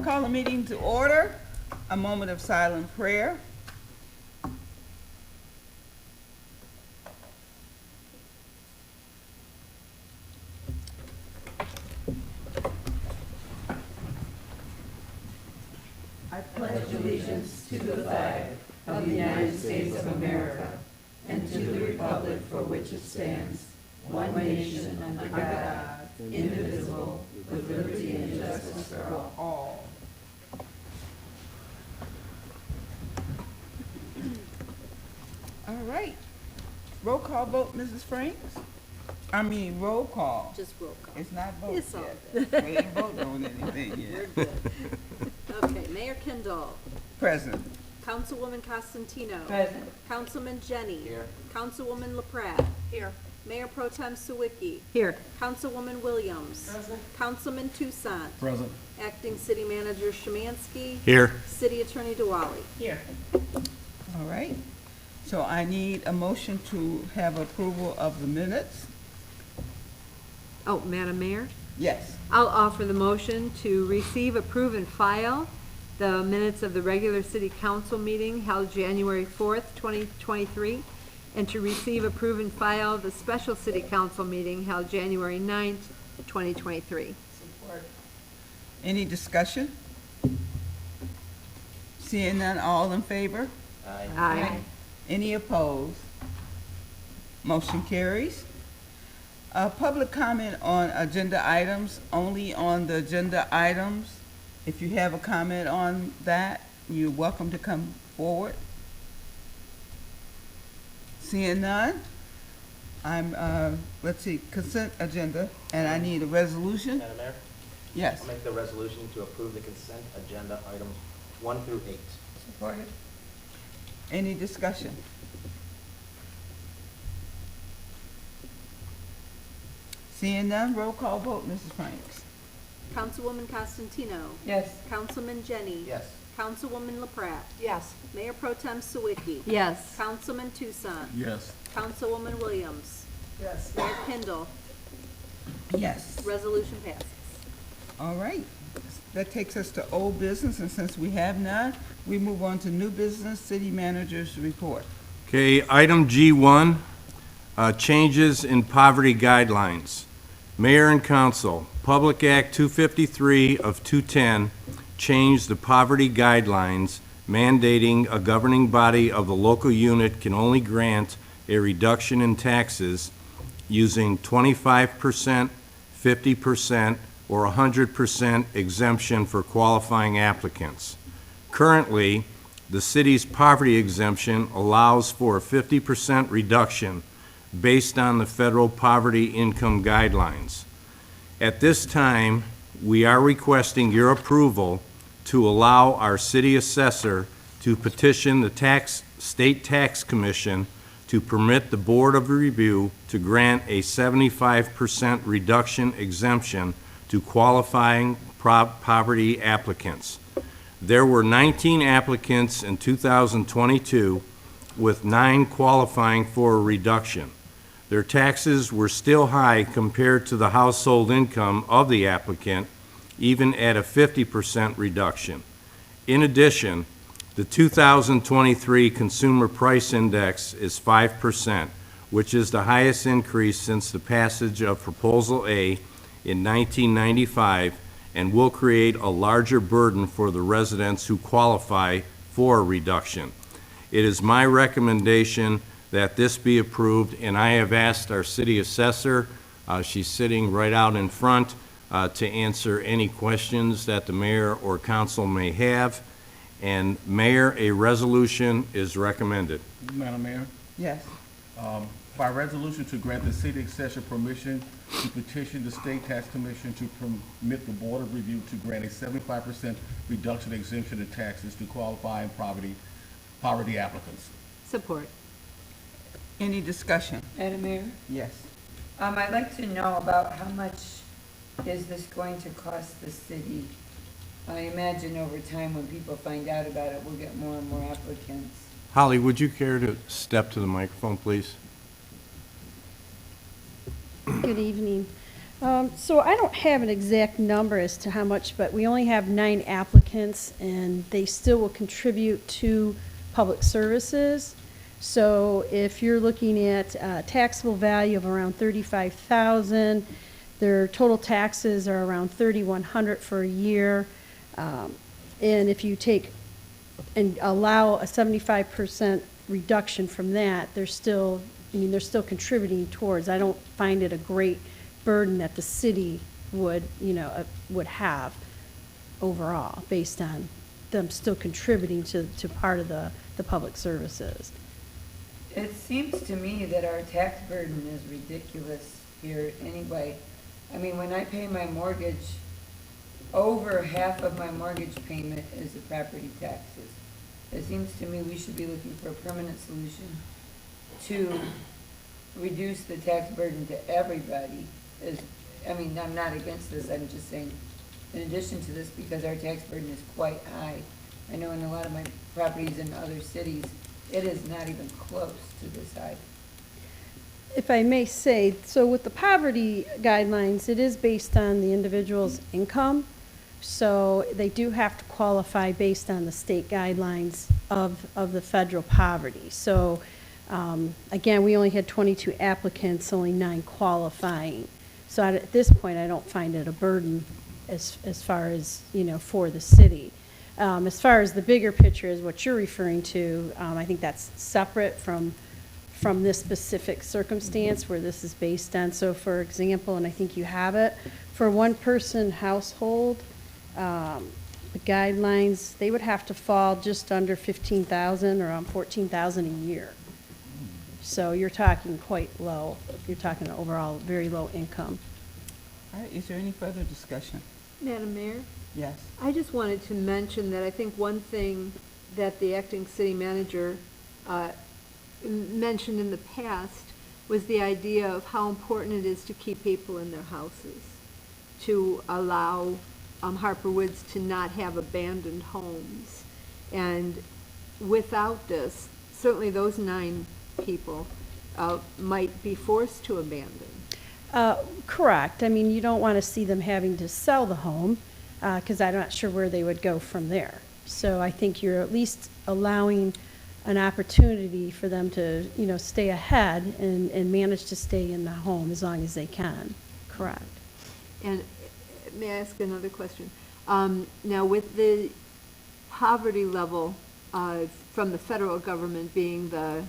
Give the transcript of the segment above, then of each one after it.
call the meeting to order. A moment of silent prayer. I pledge allegiance to the flag of the United States of America and to the republic for which it stands, one nation under God, indivisible, with liberty and justice for all. All right. Roll call vote, Mrs. Franks? Roll call. Just roll call. It's not vote It's all yet. We ain't voting on anything yet. We're good. Okay, Mayor Kendall, Present. Councilwoman Costantino. Present. Councilman Jenny. Here. Councilwoman LaPrat. Here. Mayor Pro Tem Sawicki. Here. Councilwoman Williams. Present. Councilman Toussaint. Present. Acting City Manager Szymanski. Here. City Attorney DeWally. Here. All right. So I need a motion to have approval of the minutes. Oh, Madam Mayor, Yes. I'll offer the motion to receive, approve, and file the minutes of the regular city council meeting held January 4th, 2023, and to receive, approve, and file the special city council meeting held January 9th, 2023. Any discussion? Seeing none, all in favor? Aye. Any opposed? Motion carries. Public comment on agenda items, only on the agenda items. If you have a comment on that, you're welcome to come forward. Seeing none, let's see, consent agenda, and I need a resolution. Madam Mayor, Yes. I'll make the resolution to approve the consent agenda items 1 through 8. Supported. Any discussion? Seeing none, roll call vote, Mrs. Franks. Councilwoman Costantino. Yes. Councilman Jenny. Yes. Councilwoman LaPrat. Yes. Mayor Pro Tem Sawicki. Yes. Councilman Toussaint. Yes. Councilwoman Williams. Yes. Mayor Kendall. Yes. Resolution passes. All right. That takes us to old business, and since we have none, we move on to new business, city manager's report. Okay, item G1, changes in poverty guidelines. Mayor and Council, Public Act 253 of 210 changed the poverty guidelines mandating a governing body of the local unit can only grant a reduction in taxes using 25%, 50%, or 100% exemption for qualifying applicants. Currently, the city's poverty exemption allows for a 50% reduction based on the federal poverty income guidelines. At this time, we are requesting your approval to allow our city assessor to petition the State Tax Commission to permit the Board of Review to grant a 75% reduction exemption to qualifying poverty applicants. There were 19 applicants in 2022, with 9 qualifying for a reduction. Their taxes were still high compared to the household income of the applicant, even at a 50% reduction. In addition, the 2023 Consumer Price Index is 5%, which is the highest increase since the passage of Proposal A in 1995, and will create a larger burden for the residents who qualify for a reduction. It is my recommendation that this be approved, and I have asked our city assessor, she's sitting right out in front, to answer any questions that the mayor or council may have. And Mayor, a resolution is recommended. Madam Mayor, Yes. by resolution to grant the city assessor permission to petition the State Tax Commission to permit the Board of Review to grant a 75% reduction exemption in taxes to qualifying poverty applicants. Support. Any discussion? Madam Mayor, Yes. I'd like to know about how much is this going to cost the city? I imagine over time, when people find out about it, we'll get more and more applicants. Holly, would you care to step to the microphone, please? Good evening. So I don't have an exact number as to how much, but we only have 9 applicants, and they still will contribute to public services. So if you're looking at a taxable value of around 35,000, their total taxes are around 3,100 for a year. And if you take and allow a 75% reduction from that, they're still, they're still contributing towards. I don't find it a great burden that the city would, would have overall, based on them still contributing to part of the public services. It seems to me that our tax burden is ridiculous here anyway. I mean, when I pay my mortgage, over half of my mortgage payment is the property taxes. It seems to me we should be looking for a permanent solution to reduce the tax burden to everybody. I'm not against this, I'm just saying, in addition to this, because our tax burden is quite high. I know in a lot of my properties in other cities, it is not even close to this high. If I may say, so with the poverty guidelines, it is based on the individual's income. So they do have to qualify based on the state guidelines of the federal poverty. So again, we only had 22 applicants, only 9 qualifying. So at this point, I don't find it a burden as far as, for the city. As far as the bigger picture is what you're referring to, I think that's separate from this specific circumstance where this is based on. So for example, and I think you have it, for a one-person household, the guidelines, they would have to fall just under 15,000 or around 14,000 a year. So you're talking quite low. You're talking overall very low income. All right, is there any further discussion? Madam Mayor? Yes. I just wanted to mention that I think one thing that the acting city manager mentioned in the past was the idea of how important it is to keep people in their houses, to allow Harper Woods to not have abandoned homes. And without this, certainly those 9 people might be forced to abandon. Correct. I mean, you don't want to see them having to sell the home because I'm not sure where they would go from there. So I think you're at least allowing an opportunity for them to, stay ahead and manage to stay in the home as long as they can. Correct. And may I ask another question? Now, with the poverty level from the federal government being the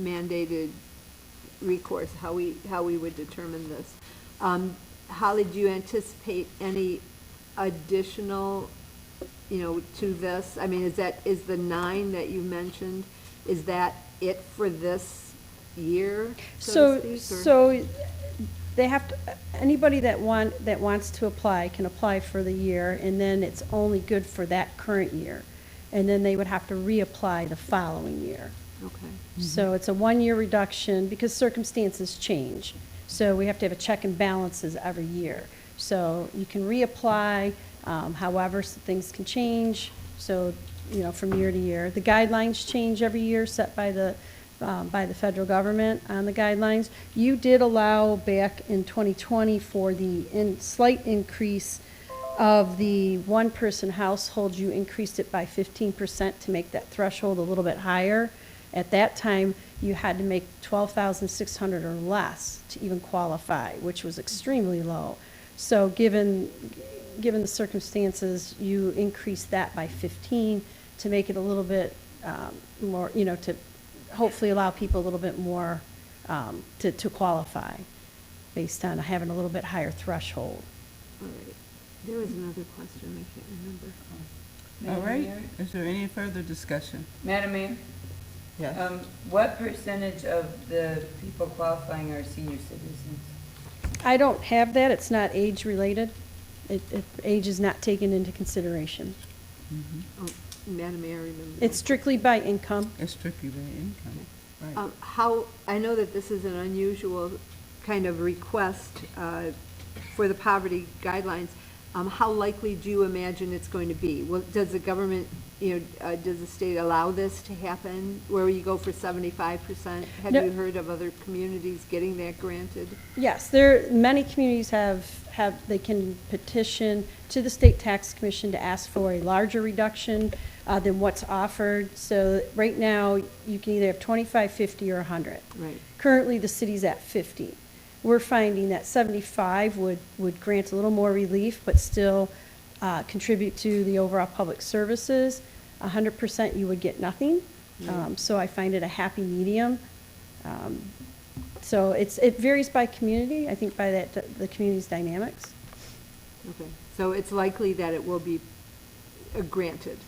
mandated recourse, how we would determine this, Holly, do you anticipate any additional, to this? I mean, is the 9 that you mentioned, is that it for this year? So they have to, anybody that wants to apply can apply for the year, and then it's only good for that current year. And then they would have to reapply the following year. Okay. So it's a 1-year reduction because circumstances change. So we have to have a check and balances every year. So you can reapply, however, things can change. So, from year to year. The guidelines change every year set by the federal government on the guidelines. You did allow back in 2020 for the slight increase of the one-person household. You increased it by 15% to make that threshold a little bit higher. At that time, you had to make $12,600 or less to even qualify, which was extremely low. So given the circumstances, you increased that by 15 to make it a little bit more, to hopefully allow people a little bit more to qualify based on having a little bit higher threshold. All right. There was another question, I can't remember. All Madam right, Mayor? is there any further discussion? Madam Mayor? Yes. What percentage of the people qualifying are senior citizens? I don't have that. It's not age related. Age is not taken into consideration. Oh, Madam Mayor, I remember. It's strictly by income. It's strictly by income, right. I know that this is an unusual kind of request for the poverty guidelines. How likely do you imagine it's going to be? Well, does the government does the state allow this to happen, where you go for 75%? Have No. you heard of other communities getting that granted? Yes, many communities they can petition to the State Tax Commission to ask for a larger reduction than what's offered. So right now, you can either have 25, 50, or 100. Right. Currently, the city's at 50. We're finding that 75 would grant a little more relief, but still contribute to the overall public services. 100% you would get nothing. So I find it a happy medium. So it varies by community, I think by the community's dynamics. Okay, so it's likely that it will be granted?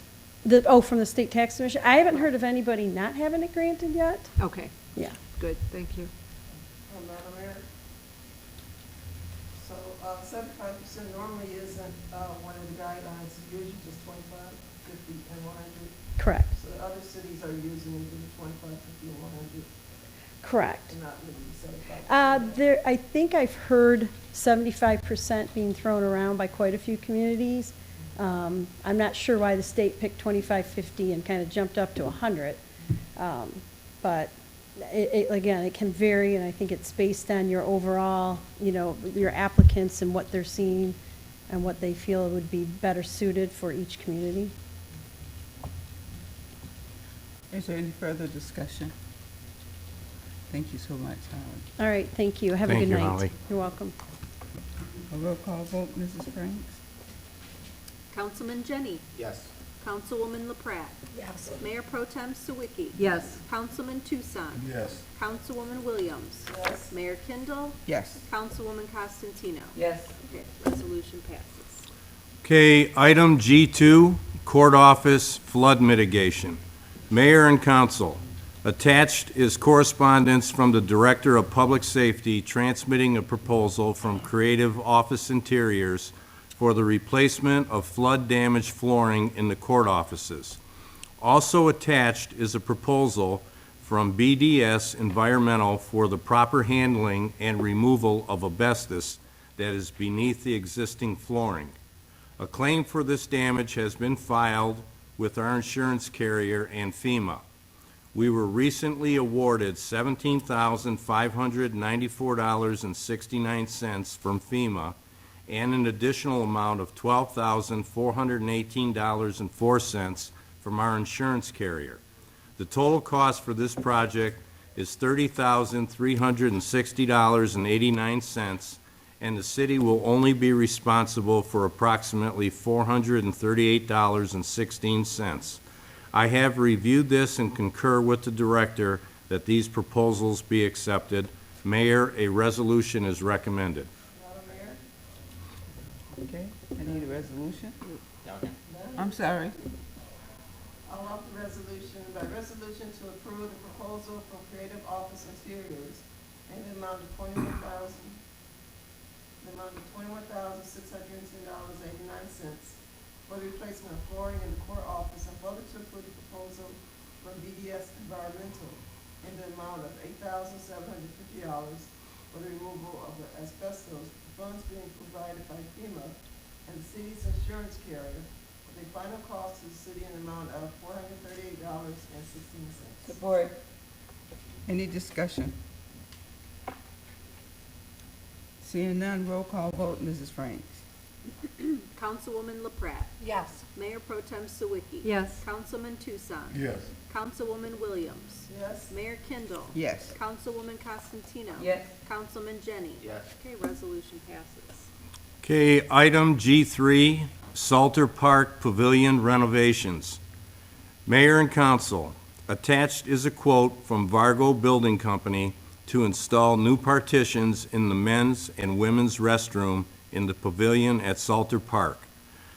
From the State Tax Commission? I haven't heard of anybody not having it granted yet. Okay, Yeah. good, thank you. Madam Mayor, so 75% normally isn't one of the guidelines, it's usually just 25, 50, and 100. Correct, So the other cities are using either 25, 50, and 100, correct. and not really 75%. I think I've heard 75% being thrown around by quite a few communities. I'm not sure why the state picked 25, 50 and kind of jumped up to 100. But again, it can vary, and I think it's based on your overall, your applicants and what they're seeing and what they feel would be better suited for each community. Is there any further discussion? Thank you so much, Howard. All right, thank you. Have a Thank good you, night. Holly. You're welcome. A roll call vote, Mrs. Franks? Councilman Jenny. Yes. Councilwoman LaPrat. Yes. Mayor Pro Tem Sawicki. Yes. Councilman Tucson. Yes. Councilwoman Williams. Yes. Mayor Kindle. Yes. Councilwoman Costantino. Yes. Okay, resolution passes. Okay, item G2, Court Office Flood Mitigation. Mayor and Council, attached is correspondence from the Director of Public Safety transmitting a proposal from Creative Office Interiors for the replacement of flood-damaged flooring in the court offices. Also attached is a proposal from BDS Environmental for the proper handling and removal of asbestos that is beneath the existing flooring. A claim for this damage has been filed with our insurance carrier and FEMA. We were recently awarded $17,594.69 from FEMA and an additional amount of $12,418.04 from our insurance carrier. The total cost for this project is $30,360.89, and the city will only be responsible for approximately $438.16. I have reviewed this and concur with the director that these proposals be accepted. Mayor, a resolution is recommended. Madam Mayor? Okay, I need a resolution. Okay. I'm sorry. I'll offer the resolution, by resolution to approve the proposal from Creative Office Interiors in the amount of $21,610.89 for the replacement of flooring in the court office, and further to approve the proposal from BDS Environmental in the amount of $8,750 for the removal of the asbestos, funds being provided by FEMA and the city's insurance carrier, with a final cost to the city in the amount of $438.16. Support. Any discussion? Seeing none, roll call vote, Mrs. Franks? Councilwoman LaPrat. Yes. Mayor Pro Tem Sawicki. Yes. Councilman Tucson. Yes. Councilwoman Williams. Yes. Mayor Kindle. Yes. Councilwoman Costantino. Yes. Councilman Jenny. Yes. Okay, resolution passes. Okay, item G3, Salter Park Pavilion renovations. Mayor and council, attached is a quote from Vargo Building Company to install new partitions in the men's and women's restroom in the pavilion at Salter Park.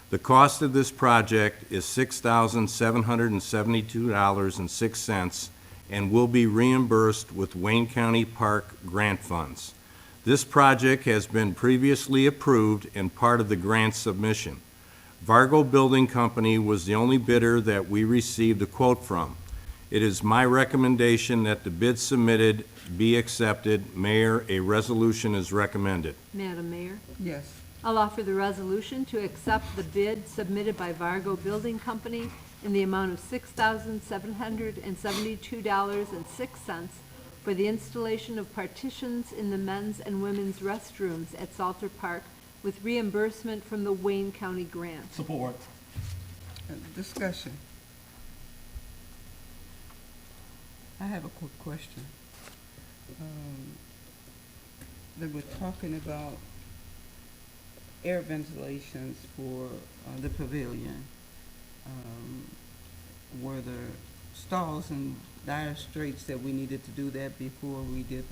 The cost of this project is $6,772.06 and will be reimbursed with Wayne County Park grant funds. This project has been previously approved and part of the grant submission. Vargo Building Company was the only bidder that we received a quote from. It is my recommendation that the bid submitted be accepted. Mayor, a resolution is recommended. Madam Mayor, Yes. I'll offer the resolution to accept the bid submitted by Vargo Building Company in the amount of $6,772.06 for the installation of partitions in the men's and women's restrooms at Salter Park with reimbursement from the Wayne County grant. Support. Discussion. I have a quick question. They were talking about air ventilations for the pavilion. Were there stalls and dire straits that we needed to do that before we could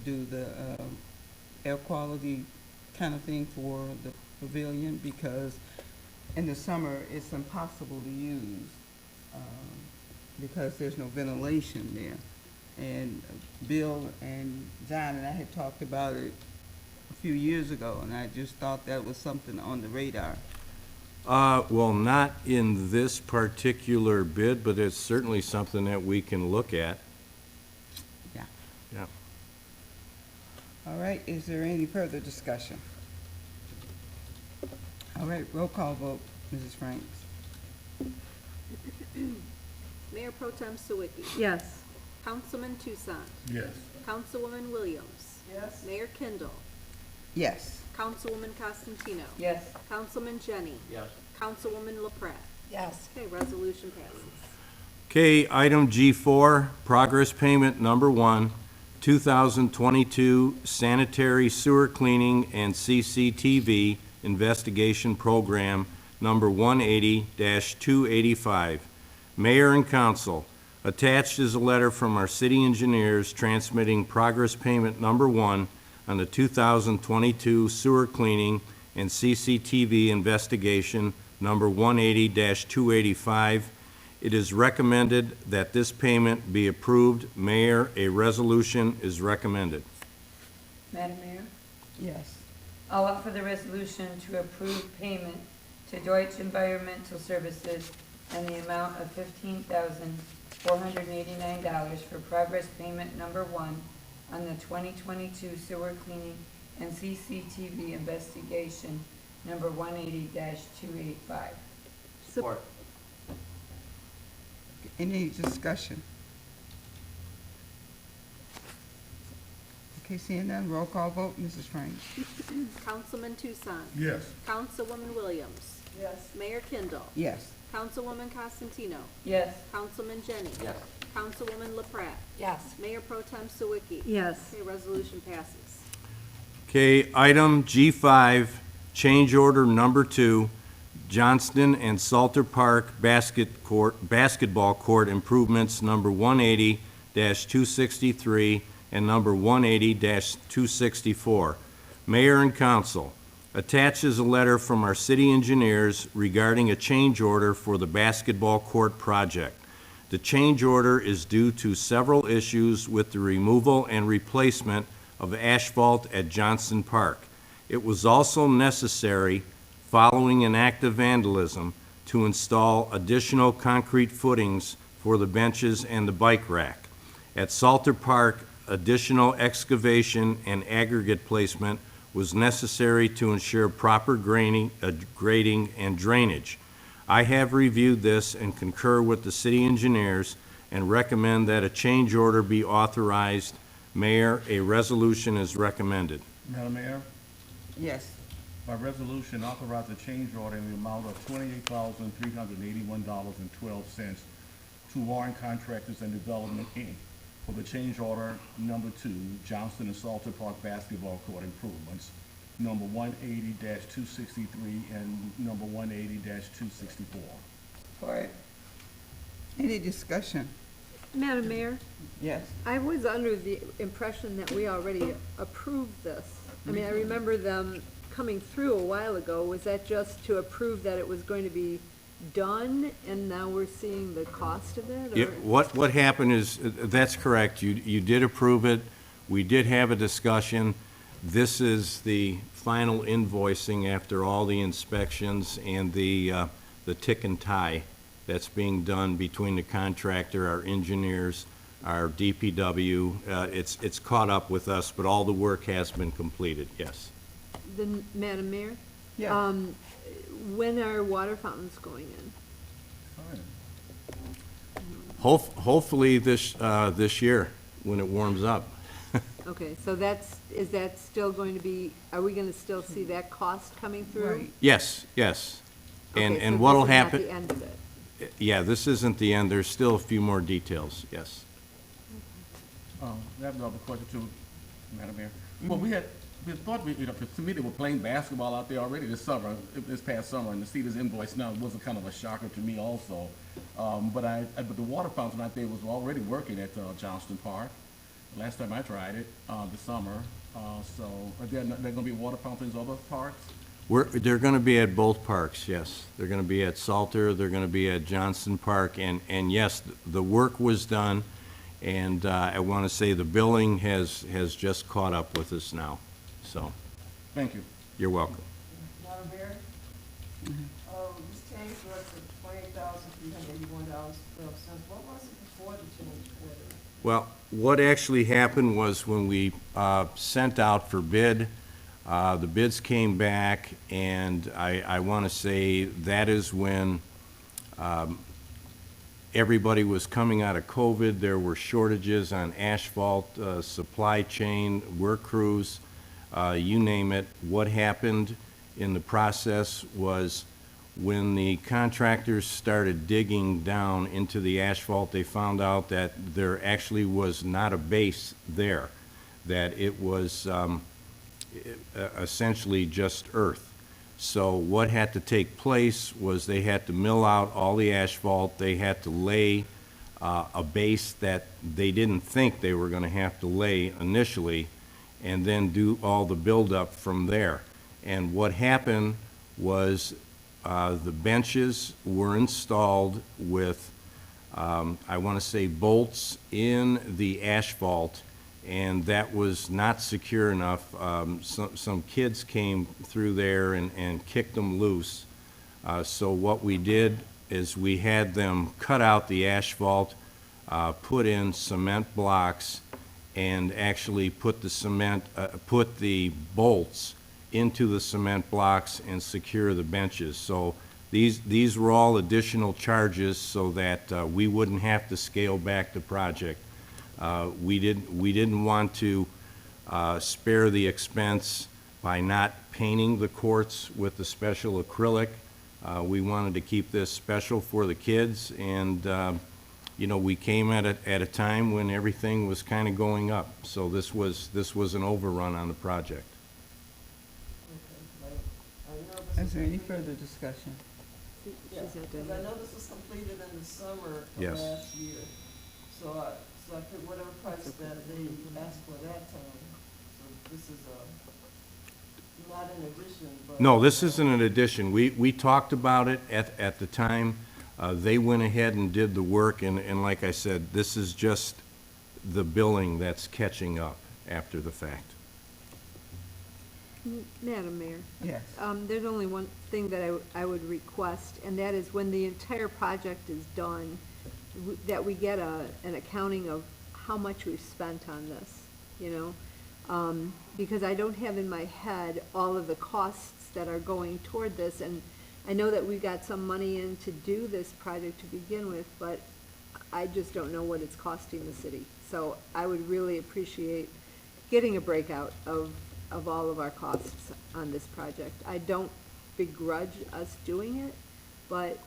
do the air quality kind of thing for the pavilion? Because in the summer, it's impossible to use because there's no ventilation there. And Bill and John and I had talked about it a few years ago, and I just thought that was something on the radar. Well, not in this particular bid, but it's certainly something that we can look at. Yeah. Yeah. All right, is there any further discussion? All right, roll call vote, Mrs. Franks. Mayor Pro Tem Sawicki. Yes. Councilman Tucson. Yes. Councilwoman Williams. Yes. Mayor Kindle. Yes. Councilwoman Costantino. Yes. Councilman Jenny. Yes. Councilwoman LaPrat. Yes. Okay, resolution passes. Okay, item G4, progress payment number 1, 2022 sanitary sewer cleaning and CCTV investigation program number 180-285. Mayor and Council, attached is a letter from our city engineers transmitting progress payment number 1 on the 2022 sewer cleaning and CCTV investigation number 180-285. It is recommended that this payment be approved. Mayor, a resolution is recommended. Madam Mayor, Yes. I'll offer the resolution to approve payment to Deutsche Environmental Services in the amount of $15,489 for progress payment number 1 on the 2022 sewer cleaning and CCTV investigation number 180-285. Support. Any discussion? Okay, seeing none, roll call vote, Mrs. Franks. Councilman Tucson. Yes. Councilwoman Williams. Yes. Mayor Kindle. Yes. Councilwoman Costantino. Yes. Councilman Jenny. Yes. Councilwoman LaPrat. Yes. Mayor Pro Tem Sawicki. Yes. Okay, resolution passes. Okay, item G5, change order number 2, Johnston and Salter Park basketball court improvements number 180-263 and number 180-264. Mayor and Council, attached is a letter from our city engineers regarding a change order for the basketball court project. The change order is due to several issues with the removal and replacement of asphalt at Johnston Park. It was also necessary, following an act of vandalism, to install additional concrete footings for the benches and the bike rack. At Salter Park, additional excavation and aggregate placement was necessary to ensure proper grading and drainage. I have reviewed this and concur with the city engineers and recommend that a change order be authorized. Mayor, a resolution is recommended. Madam Mayor, Yes. by resolution, authorize a change order in the amount of $28,381.12 to Warren Contractors and Development, Inc. for the change order number 2, Johnston and Salter Park basketball court improvements, number 180-263 and number 180-264. Support. Any discussion? Madam Mayor, Yes. I was under the impression that we already approved this. I mean, I remember them coming through a while ago. Was that just to approve that it was going to be done, and now we're seeing the cost of it? Yeah, or- what happened is, that's correct, you did approve it, we did have a discussion. This is the final invoicing after all the inspections and the tick and tie that's being done between the contractor, our engineers, our DPW. It's caught up with us, but all the work has been completed, yes. Then, Madam Mayor? Yeah. When are water fountains going in? Hopefully this year, when it warms up. Okay, so is that still going to be, are we gonna still see that cost coming through? Right. Yes, yes. And, Okay, and so what'll this is not happen, the end of it. yeah, this isn't the end, there's still a few more details, yes. I have another question too, Madam Mayor. Well, we thought, to me, they were playing basketball out there already this past summer, and to see this invoice now was a kind of a shocker to me also. But the water fountain out there was already working at Johnston Park. Last time I tried it, this summer. So are there gonna be water fountains other parks? They're gonna be at both parks, yes. They're gonna be at Salter, they're gonna be at Johnston Park, and yes, the work was done, and I wanna say the billing has just caught up with us now, so, Thank you. you're welcome. Madam Mayor? This change was $28,381.12. What was it before the change order? Well, what actually happened was when we sent out for bid, the bids came back, and I want to say that is when everybody was coming out of COVID. There were shortages on asphalt, supply chain, work crews, you name it. What happened in the process was when the contractors started digging down into the asphalt, they found out that there actually was not a base there, that it was essentially just earth. So what had to take place was they had to mill out all the asphalt, they had to lay a base that they didn't think they were gonna have to lay initially, and then do all the buildup from there. And what happened was the benches were installed with, I want to say, bolts in the asphalt, and that was not secure enough. Some kids came through there and kicked them loose. So what we did is we had them cut out the asphalt, put in cement blocks, and actually put the bolts into the cement blocks and secure the benches. So these were all additional charges so that we wouldn't have to scale back the project. We didn't want to spare the expense by not painting the courts with the special acrylic. We wanted to keep this special for the kids, and you know, we came at a time when everything was kind of going up. So this was an overrun on the project. Is there any further discussion? Yeah, because I know this was completed in the summer of Yes. last year. So I put whatever price that they asked for that time. So this is not an addition, but. No, this isn't an addition. We talked about it at the time. They went ahead and did the work, and like I said, this is just the billing that's catching up after the fact. Madam Mayor, Yes. there's only one thing that I would request, and that is when the entire project is done, that we get an accounting of how much we've spent on this, you know? Because I don't have in my head all of the costs that are going toward this, and I know that we got some money in to do this project to begin with, but I just don't know what it's costing the city. So I would really appreciate getting a breakout of all of our costs on this project. I don't begrudge us doing it, but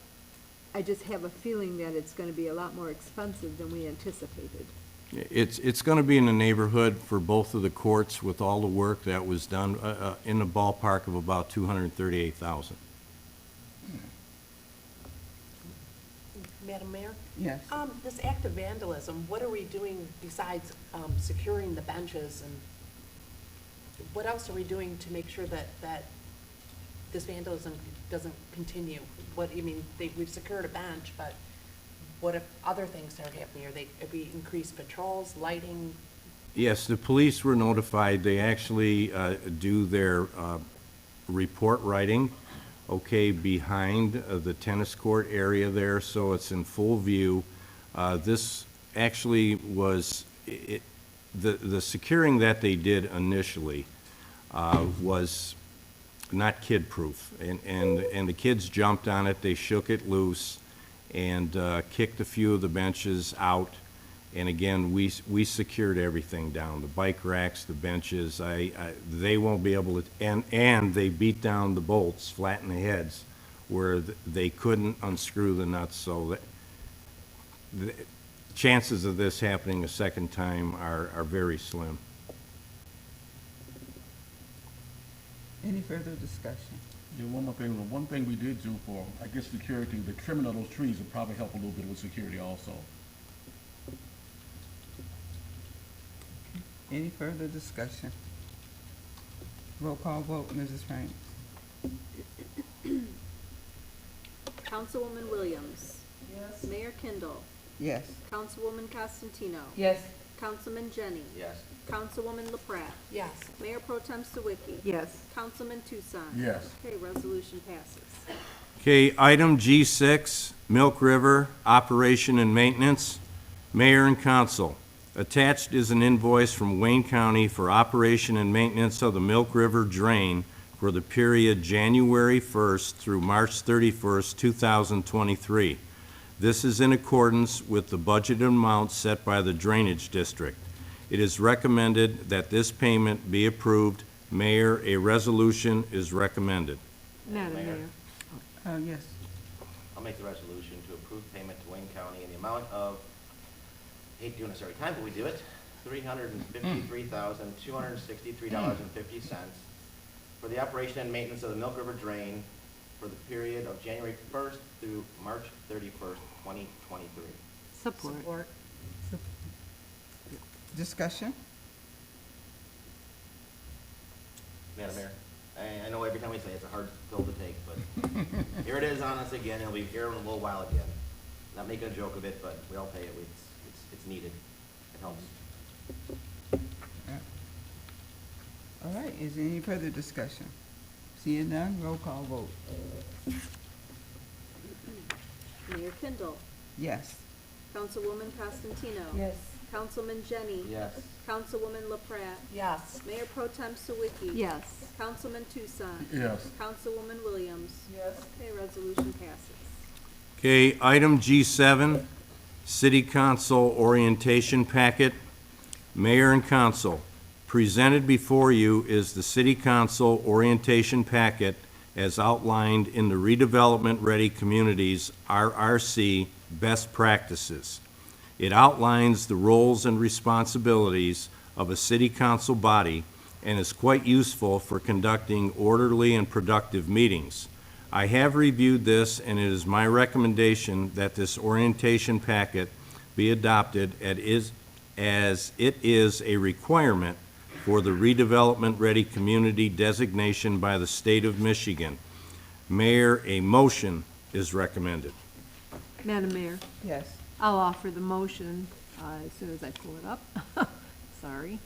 I just have a feeling that it's gonna be a lot more expensive than we anticipated. It's going to be in the neighborhood for both of the courts with all the work that was done, in the ballpark of about $238,000. Madam Mayor? Yes. This act of vandalism, what are we doing besides securing the benches, and what else are we doing to make sure that this vandalism doesn't continue? We've secured a bench, but what if other things start happening? Are we increased patrols, lighting? Yes, the police were notified. They actually do their report writing, okay, behind the tennis court area there, so it's in full view. This actually was, the securing that they did initially was not kid-proof, and the kids jumped on it, they shook it loose, and kicked a few of the benches out. And again, we secured everything down, the bike racks, the benches. They won't be able to, and they beat down the bolts, flatten the heads, where they couldn't unscrew the nuts. So that, the chances of this happening a second time are very slim. Any further discussion? Yeah, one thing we did do for, I guess, security, the trimming of those trees would probably help a little bit with security also. Any further discussion? Roll call vote, Mrs. Frank. Councilwoman Williams. Yes. Mayor Kindle. Yes. Councilwoman Costantino. Yes. Councilman Jenny. Yes. Councilwoman LaPrat. Yes. Mayor Pro Tem Sawicki. Yes. Councilman Tucson. Yes. Okay, resolution passes. Okay, item G6, Milk River, operation and maintenance. Mayor and council, attached is an invoice from Wayne County for operation and maintenance of the Milk River Drain for the period January 1st through March 31st, 2023. This is in accordance with the budgeted amount set by the Drainage District. It is recommended that this payment be approved. Mayor, a resolution is recommended. Madam Mayor. Mayor. Yes. I'll make the resolution to approve payment to Wayne County in the amount of, hate doing this every time, but we do it, $353,263.50 for the operation and maintenance of the Milk River Drain for the period of January 1st through March 31st, 2023. Support. Discussion? Madam Mayor, I know every time we say it's a hard pill to take, but here it is on us again. It'll be here in a little while again. Not making a joke of it, but we all pay it. It's needed. It helps. All right, is there any further discussion? Seeing none, roll call vote. Mayor Kindle. Yes. Councilwoman Costantino. Yes. Councilman Jenny. Yes. Councilwoman LaPrat. Yes. Mayor Pro Tem Sawicki. Yes. Councilman Tucson. Yes. Councilwoman Williams. Yes. Okay, resolution passes. Okay, item G7, City Council Orientation Packet. Mayor and Council, presented before you is the City Council Orientation Packet as outlined in the Redevelopment Ready Communities, RRC, Best Practices. It outlines the roles and responsibilities of a city council body and is quite useful for conducting orderly and productive meetings. I have reviewed this, and it is my recommendation that this orientation packet be adopted as it is a requirement for the Redevelopment Ready Community designation by the state of Michigan. Mayor, a motion is recommended. Madam Mayor, Yes. I'll offer the motion as soon as I pull it up. Sorry.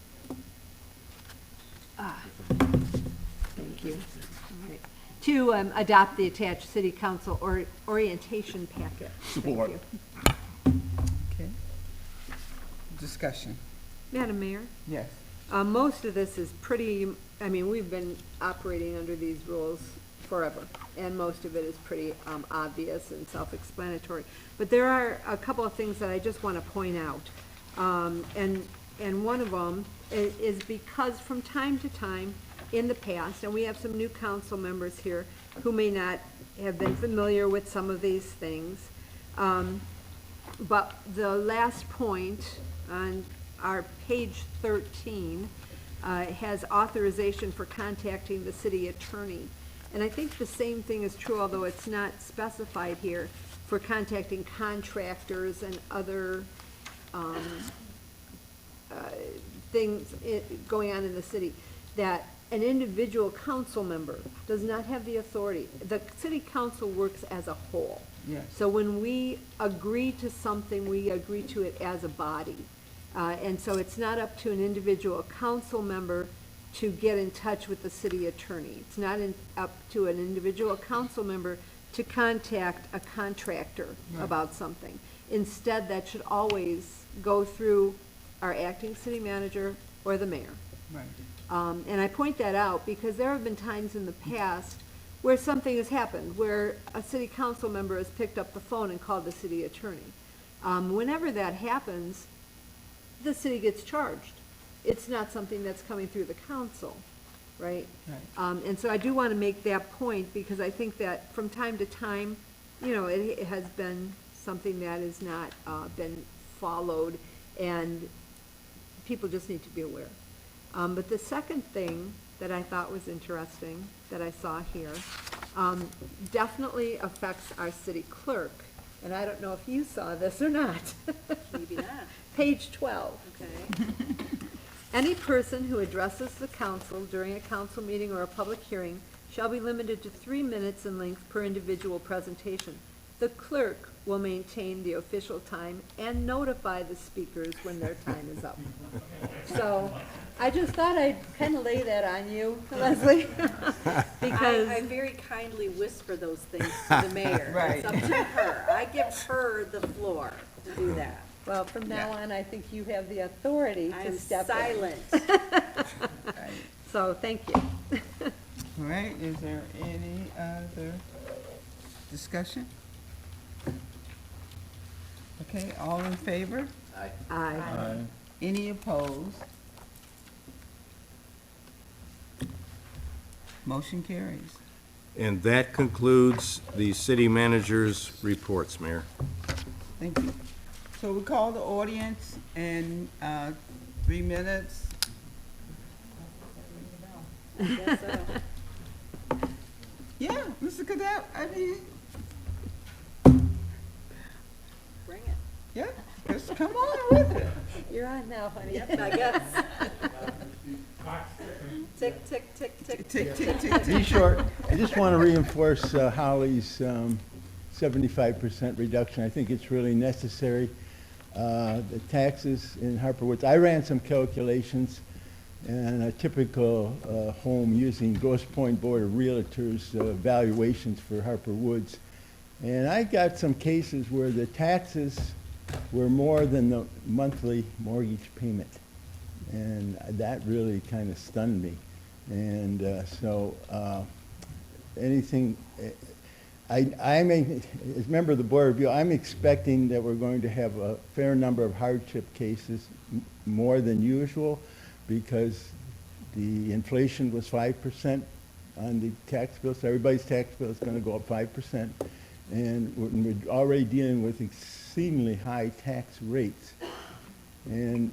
Thank you. All right. To adopt the attached city council orientation packet. Thank Support. you. Okay. Discussion? Madam Mayor, Yes. most of this is pretty, I mean, we've been operating under these rules forever, and most of it is pretty obvious and self-explanatory. But there are a couple of things that I just want to point out. And one of them is because from time to time in the past, and we have some new council members here who may not have been familiar with some of these things, but the last point on our page 13 has authorization for contacting the city attorney. And I think the same thing is true, although it's not specified here, for contacting contractors and other things going on in the city, that an individual council member does not have the authority. The city council works as a whole. Yes. So when we agree to something, we agree to it as a body. And so it's not up to an individual council member to get in touch with the city attorney. It's not up to an individual council member to contact a contractor about something. Instead, that should always go through our acting city manager or the mayor. Right. And I point that out because there have been times in the past where something has happened, where a city council member has picked up the phone and called the city attorney. Whenever that happens, the city gets charged. It's not something that's coming through the council, right? Right. And so I do want to make that point, because I think that from time to time, you know, it has been something that has not been followed, and people just need to be aware. But the second thing that I thought was interesting, that I saw here, definitely affects our city clerk. And I don't know if you saw this or not. Maybe not. Page 12. Okay. Any person who addresses the council during a council meeting or a public hearing shall be limited to 3 minutes in length per individual presentation. The clerk will maintain the official time and notify the speakers when their time is up. So I just thought I'd kind of lay that on you, Leslie, because. I very kindly whisper those things to the mayor. Right. It's up to her. I give her the floor to do that. Well, from now on, I think you have the authority I to am step in. silent. Right. So, thank you. All right, is there any other discussion? Okay, all in favor? Aye. Aye. Any opposed? Motion carries. And that concludes the city manager's reports, Mayor. Thank you. So we call the audience in 3 minutes. Guess so. Yeah, Mr. Cadet, I mean, Bring it. yeah, just come on with it. You're on now, honey. Yep, I guess. Tick, tick, tick, tick. Tick, tick, tick, Be tick. short. I just want to reinforce Holly's 75% reduction. I think it's really necessary. The taxes in Harper Woods, I ran some calculations, and a typical home using Grosse Pointe Board of Realtors valuations for Harper Woods. And I got some cases where the taxes were more than the monthly mortgage payment. And that really kind of stunned me. And so anything, I may, as a member of the Board of Review, I'm expecting that we're going to have a fair number of hardship cases, more than usual, because the inflation was 5% on the tax bill, so everybody's tax bill is going to go up 5%. And we're already dealing with exceedingly high tax rates. And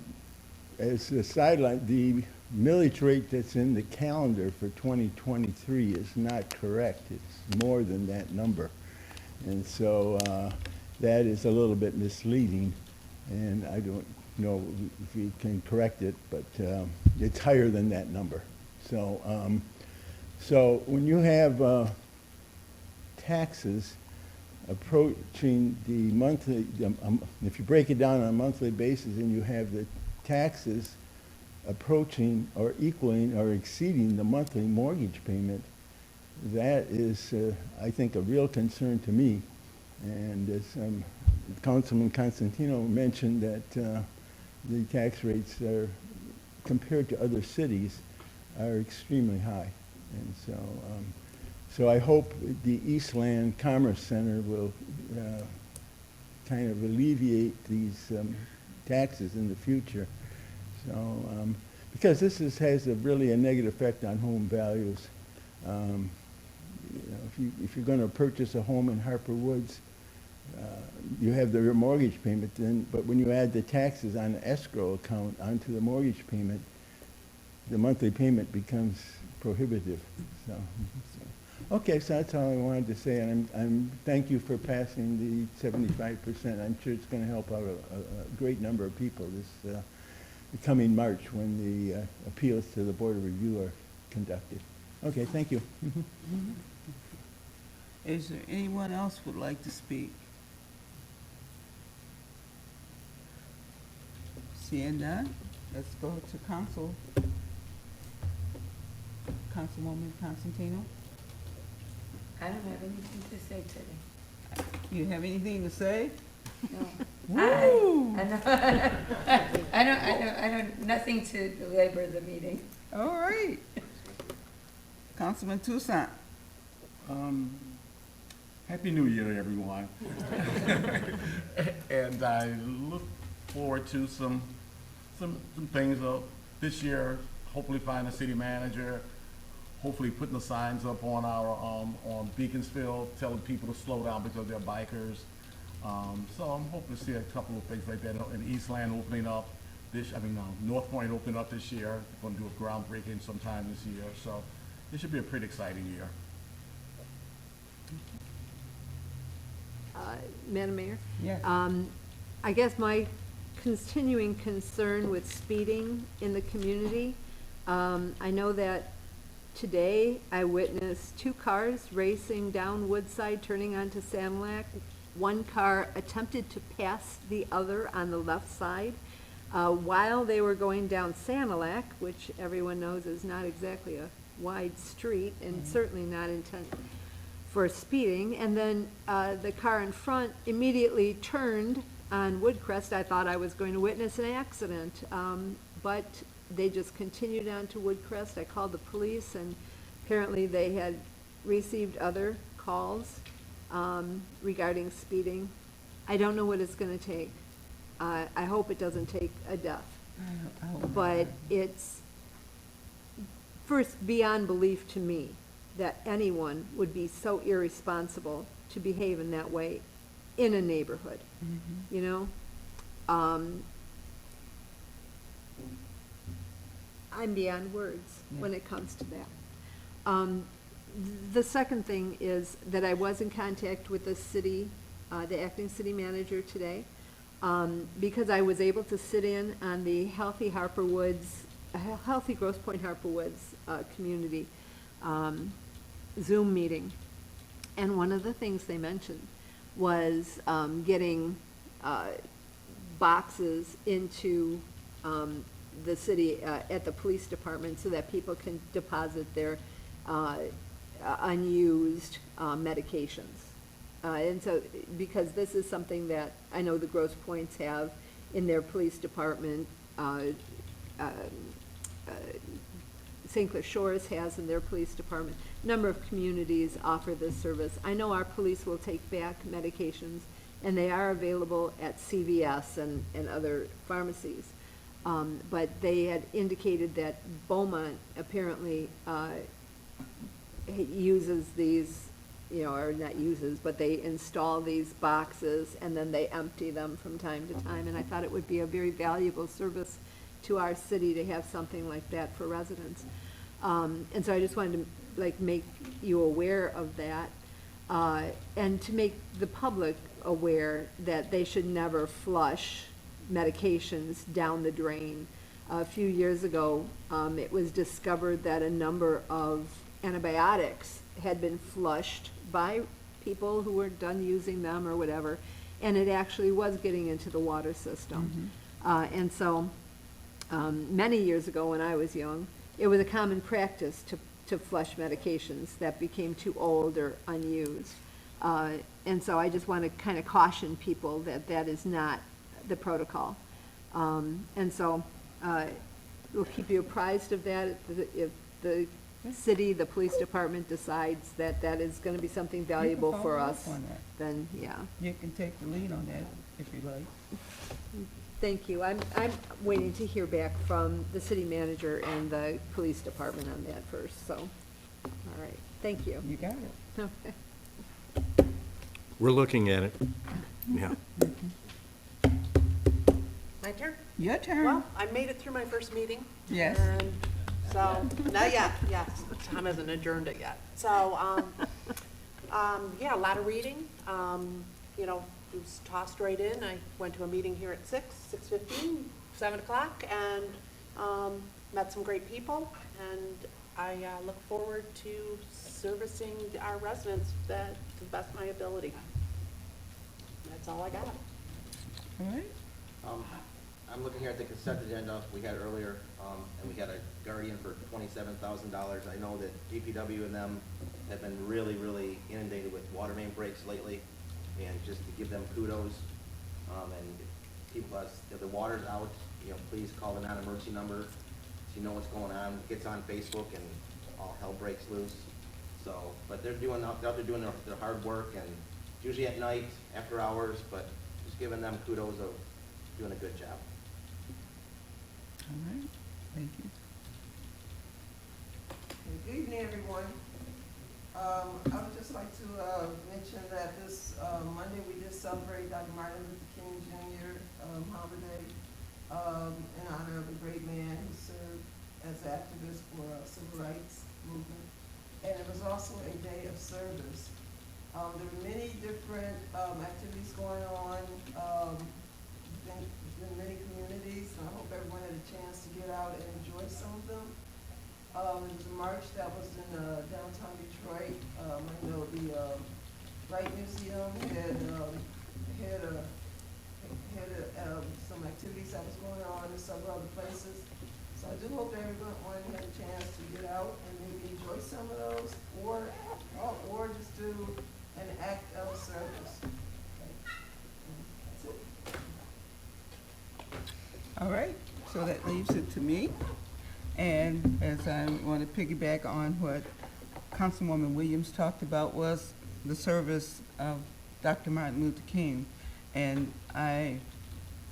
as a sideline, the millage rate that's in the calendar for 2023 is not correct. It's more than that number. And so that is a little bit misleading, and I don't know if we can correct it, but it's higher than that number. So, so when you have taxes approaching the monthly, if you break it down on a monthly basis and you have the taxes approaching or equaling or exceeding the monthly mortgage payment, that is, I think, a real concern to me. And as Councilman Constantino mentioned, that the tax rates are, compared to other cities, are extremely high. And so, so I hope the Eastland Commerce Center will kind of alleviate these taxes in the future. So, because this has really a negative effect on home values. You know, if you're going to purchase a home in Harper Woods, you have your mortgage payment then, but when you add the taxes on the escrow account onto the mortgage payment, the monthly payment becomes prohibitive. So, okay, so that's all I wanted to say, and I'm thank you for passing the 75%. I'm sure it's going to help out a great number of people this coming March when the appeals to the Board of Review are conducted. Okay, thank you. Is there anyone else would like to speak? Seeing none, let's go to Councilwoman Constantino. I don't have anything to say today. You have anything to say? No. Woo! I don't, nothing to belabor the meeting. All right. Councilman Toussaint. Happy New Year, everyone. And I look forward to some things this year, hopefully find a city manager, hopefully putting the signs up on our, on Beaconsfield, telling people to slow down because they're bikers. So I'm hoping to see a couple of things like that, and Eastland opening up North Point opening up this year. Going to do a groundbreaking sometime this year, so it should be a pretty exciting year. Madam Mayor? Yes. I guess my continuing concern with speeding in the community, I know that today I witnessed 2 cars racing down Woodside, turning onto Sanilac. One car attempted to pass the other on the left side while they were going down Sanilac, which everyone knows is not exactly a wide street and certainly not intent for speeding. And then the car in front immediately turned on Woodcrest. I thought I was going to witness an accident, but they just continued on to Woodcrest. I called the police, and apparently they had received other calls regarding speeding. I don't know what it's going to take. I hope it doesn't take a death. I hope not. But it's first beyond belief to me that anyone would be so irresponsible to behave in that way in a neighborhood, you know? I'm beyond words when it comes to that. The second thing is that I was in contact with the city, the acting city manager today, because I was able to sit in on the Healthy Grosse Pointe Harper Woods community Zoom meeting. And one of the things they mentioned was getting boxes into the city at the police department so that people can deposit their unused medications. And so, because this is something that I know the Grosse Pointes have in their police department, St. Clair Shores has in their police department. A number of communities offer this service. I know our police will take back medications, and they are available at CVS and other pharmacies. But they had indicated that Beaumont apparently uses these, or not uses, but they install these boxes and then they empty them from time to time. And I thought it would be a very valuable service to our city to have something like that for residents. And so I just wanted to make you aware of that, and to make the public aware that they should never flush medications down the drain. A few years ago, it was discovered that a number of antibiotics had been flushed by people who were done using them or whatever, and it actually was getting into the water system. And so many years ago when I was young, it was a common practice to flush medications that became too old or unused. And so I just want to kind of caution people that that is not the protocol. And so we'll keep you apprised of that. If the city, the police department decides that that is going to be something valuable for follow us, up on that. then yeah. You can take the lead on that if you like. Thank you. I'm waiting to hear back from the city manager and the police department on that first, so, all right, thank you. You got it. Okay. We're looking at it. Yeah. My turn? Your turn. Well, I made it through my first meeting. Yes. And so, not yet, yes, Tom hasn't adjourned it yet. So, yeah, a lot of reading, it was tossed right in. I went to a meeting here at 6:15, 7 o'clock, and met some great people, and I look forward to servicing our residents to the best of my ability. That's all I got. All right. I'm looking here at the consent agenda we had earlier, and we had a guardian for $27,000. I know that DPW and them have been really, really inundated with water main breaks lately, and just to give them kudos, and if people, if the water's out, please call the non-emergency number, so you know what's going on. It gets on Facebook and all hell breaks loose. So, but they're out there doing their hard work, and usually at night, after hours, but just giving them kudos of doing a good job. All right, thank you. Good evening, everyone. I would just like to mention that this Monday, we did celebrate Dr. Martin Luther King Jr. holiday in honor of a great man who served as an activist for civil rights movement. And it was also a day of service. There were many different activities going on in many communities, and I hope everyone had a chance to get out and enjoy some of them. There was a march that was in downtown Detroit. I know the Wright Museum had some activities that was going on in several other places. So I do hope everyone had a chance to get out and maybe enjoy some of those, or just do an act of service. That's it. All right, so that leaves it to me. And as I want to piggyback on what Councilwoman Williams talked about, was the service of Dr. Martin Luther King. And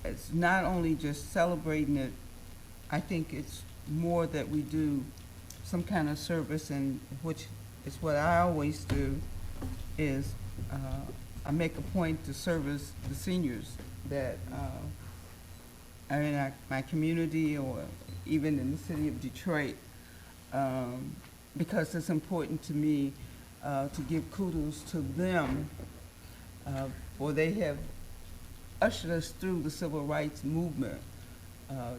it's not only just celebrating it, I think it's more that we do some kind of service, and which is what I always do, is I make a point to service the seniors that are in my community, or even in the city of Detroit, because it's important to me to give kudos to them, for they have ushered us through the civil rights movement,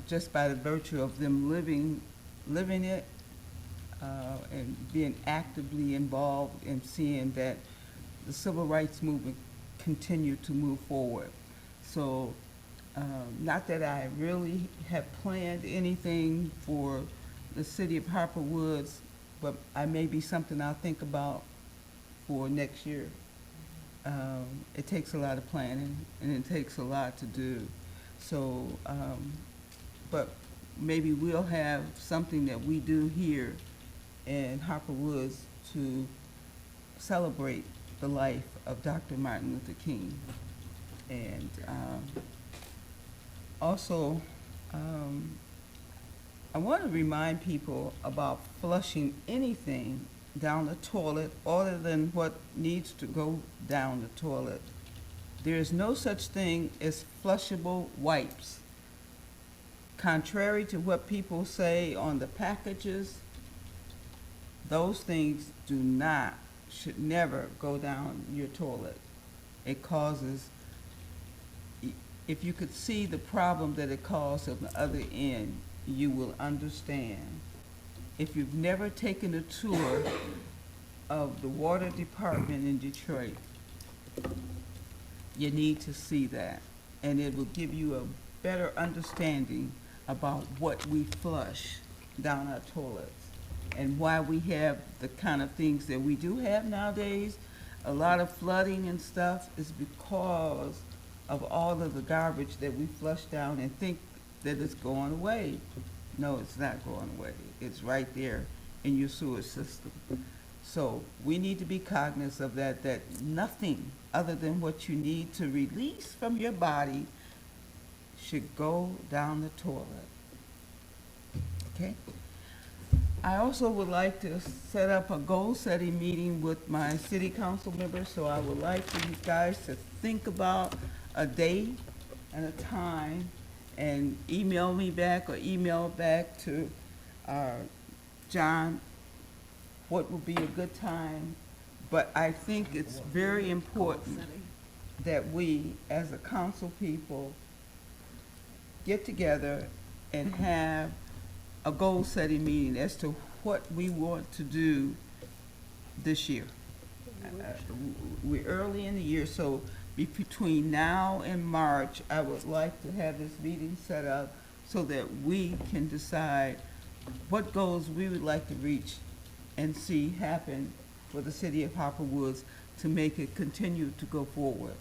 just by the virtue of them living it, and being actively involved in seeing that the civil rights movement continue to move forward. So, not that I really have planned anything for the city of Harper Woods, but I may be something I'll think about for next year. It takes a lot of planning, and it takes a lot to do. So, but maybe we'll have something that we do here in Harper Woods to celebrate the life of Dr. Martin Luther King. And also, I want to remind people about flushing anything down the toilet other than what needs to go down the toilet. There is no such thing as flushable wipes. Contrary to what people say on the packages, those things should never go down your toilet. It causes, if you could see the problem that it caused on the other end, you will understand. If you've never taken a tour of the water department in Detroit, you need to see that, and it will give you a better understanding about what we flush down our toilets and why we have the kind of things that we do have nowadays. A lot of flooding and stuff is because of all of the garbage that we flush down and think that it's going away. No, it's not going away. It's right there in your sewer system. So we need to be cognizant of that nothing other than what you need to release from your body should go down the toilet. Okay? I also would like to set up a goal-setting meeting with my city council members, so I would like for you guys to think about a day and a time and email me back or email back to John what would be a good time. But I think it's very important that we, as a council people, get together and have a goal-setting meeting as to what we want to do this year. We're early in the year, so between now and March, I would like to have this meeting set up so that we can decide what goals we would like to reach and see happen for the city of Harper Woods to make it continue to go forward.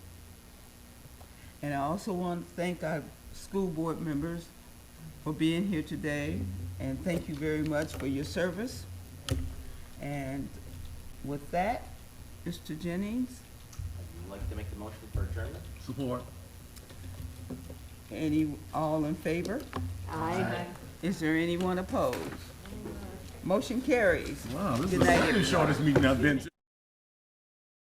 And I also want to thank our school board members for being here today, and thank you very much for your service. And With that, Mr. Jennings, I'd like to make the motion for adjournment. Support. all in favor? Aye. Is there anyone opposed? Motion carries. Wow, this is Good the night, second everyone. shortest meeting I've been to.